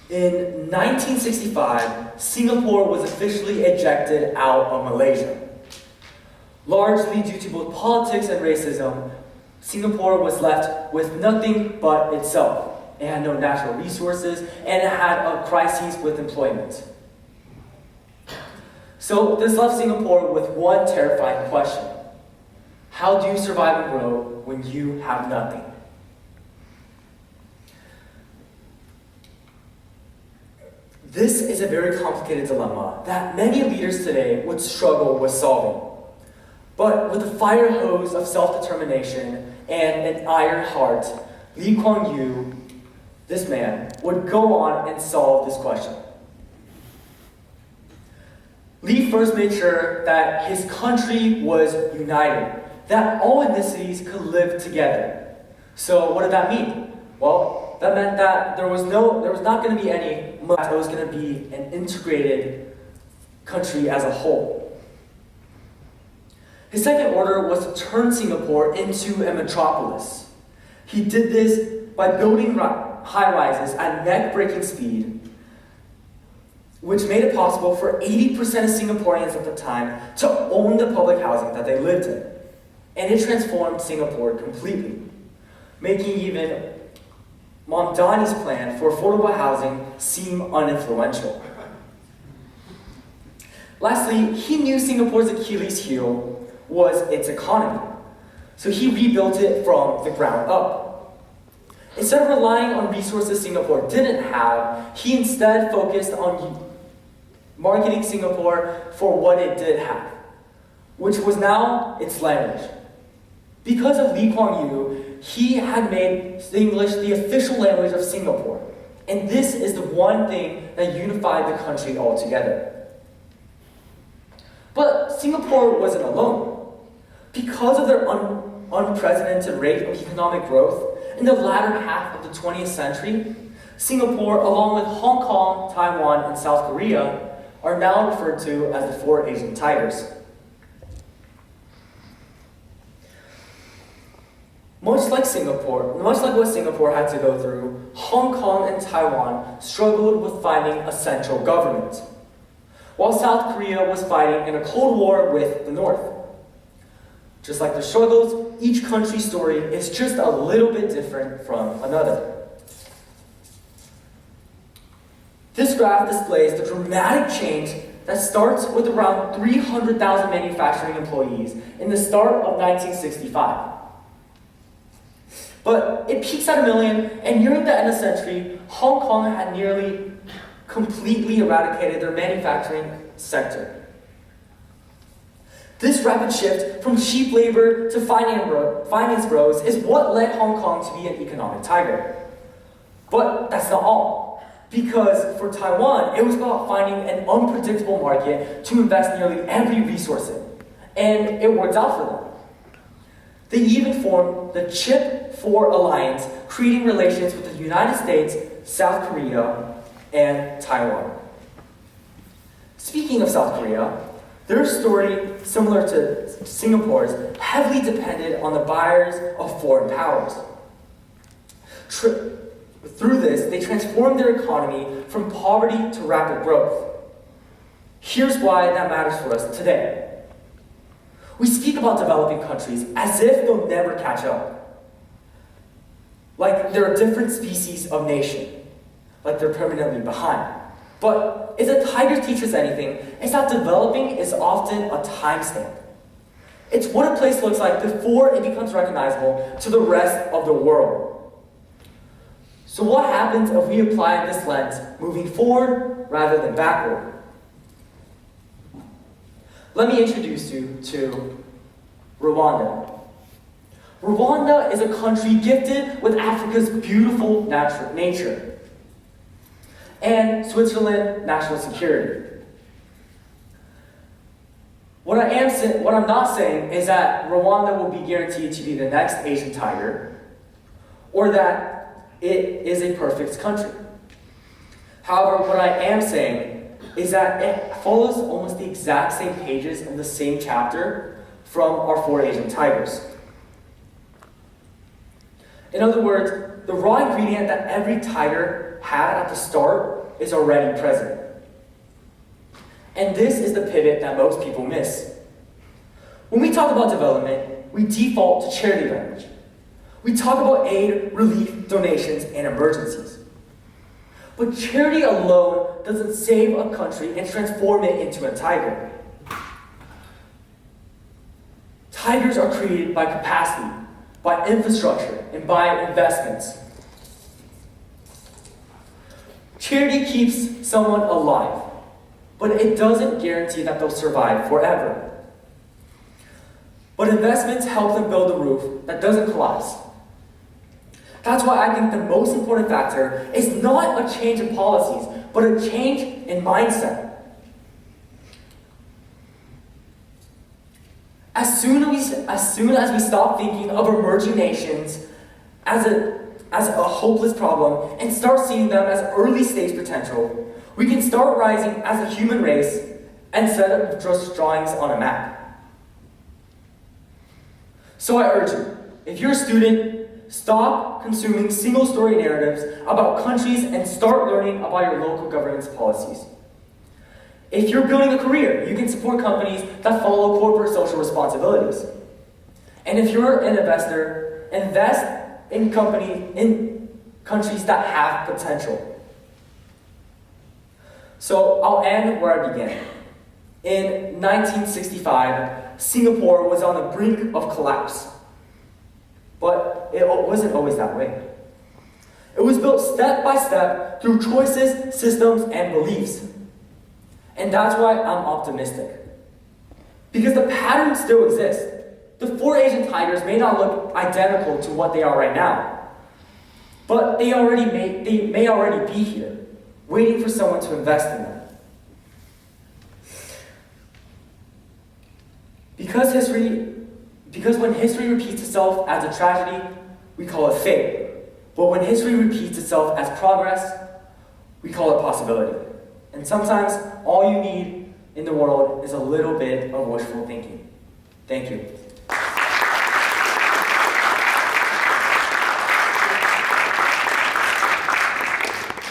In 1965, Singapore was officially ejected out of Malaysia. Largely due to both politics and racism, Singapore was left with nothing but itself. It had no natural resources, and it had a crisis with employment. So this left Singapore with one terrifying question. How do you survive and grow when you have nothing? This is a very complicated dilemma that many leaders today would struggle with solving. But with a fire hose of self-determination and an iron heart, Lee Kuan Yew, this man, would go on and solve this question. Lee first made sure that his country was united, that all ethnicities could live together. So what did that mean? Well, that meant that there was not going to be any, it was going to be an integrated country as a whole. His second order was to turn Singapore into a metropolis. He did this by building high-rises at neck-breaking speed, which made it possible for 80% of Singaporeans at the time to own the public housing that they lived in. And it transformed Singapore completely, making even Mamdani's plan for affordable housing seem uninfluential. Lastly, he knew Singapore's Achilles heel was its economy, so he rebuilt it from the ground up. Instead of relying on resources Singapore didn't have, he instead focused on marketing Singapore for what it did have, which was now its language. Because of Lee Kuan Yew, he had made English the official language of Singapore, and this is the one thing that unified the country altogether. But Singapore wasn't alone. Because of their unprecedented rate of economic growth in the latter half of the 20th century, Singapore, along with Hong Kong, Taiwan, and South Korea, are now referred to as the Four Asian Tigers. Much like what Singapore had to go through, Hong Kong and Taiwan struggled with finding a central government, while South Korea was fighting in a Cold War with the North. Just like the struggles, each country's story is just a little bit different from another. This graph displays the dramatic change that starts with around 300,000 manufacturing employees in the start of 1965. But it peaks at 1 million, and nearing the end of the century, Hong Kong had nearly completely eradicated their manufacturing sector. This rapid shift from cheap labor to finance bros is what led Hong Kong to be an economic tiger. But that's not all. Because for Taiwan, it was about finding an unpredictable market to invest nearly every resource in. And it worked out for them. They even formed the Chip 4 Alliance, creating relations with the United States, South Korea, and Taiwan. Speaking of South Korea, their story, similar to Singapore's, heavily depended on the buyers of foreign powers. Through this, they transformed their economy from poverty to rapid growth. Here's why that matters for us today. We speak about developing countries as if they'll never catch up. Like they're a different species of nation. Like they're permanently behind. But if the tiger teaches anything, it's that developing is often a timestamp. It's what a place looks like before it becomes recognizable to the rest of the world. So what happens if we apply this lens moving forward rather than backward? Let me introduce you to Rwanda. Rwanda is a country gifted with Africa's beautiful nature and Switzerland's national security. What I'm not saying is that Rwanda will be guaranteed to be the next Asian tiger, or that it is a perfect country. However, what I am saying is that it follows almost the exact same pages in the same chapter from our Four Asian Tigers. In other words, the raw ingredient that every tiger had at the start is already present. And this is the pivot that most people miss. When we talk about development, we default to charity language. We talk about aid, relief, donations, and emergencies. But charity alone doesn't save a country and transform it into a tiger. Tigers are created by capacity, by infrastructure, and by investments. Charity keeps someone alive, but it doesn't guarantee that they'll survive forever. But investments help them build a roof that doesn't collapse. That's why I think the most important factor is not a change in policies, but a change in mindset. As soon as we stop thinking of emerging nations as a hopeless problem and start seeing them as early stage potential, we can start rising as a human race instead of just drawings on a map. So I urge you, if you're a student, stop consuming single-story narratives about countries and start learning about your local government's policies. If you're building a career, you can support companies that follow corporate social responsibilities. And if you're an investor, invest in countries that have potential. So I'll end where I began. In 1965, Singapore was on the brink of collapse. But it wasn't always that way. It was built step by step through choices, systems, and beliefs. And that's why I'm optimistic. Because the patterns still exist. The 4 Asian tigers may not look identical to what they are right now, but they may already be here, waiting for someone to invest in them. Because when history repeats itself as a tragedy, we call it fate. But when history repeats itself as progress, we call it possibility. And sometimes all you need in the world is a little bit of wishful thinking. Thank you.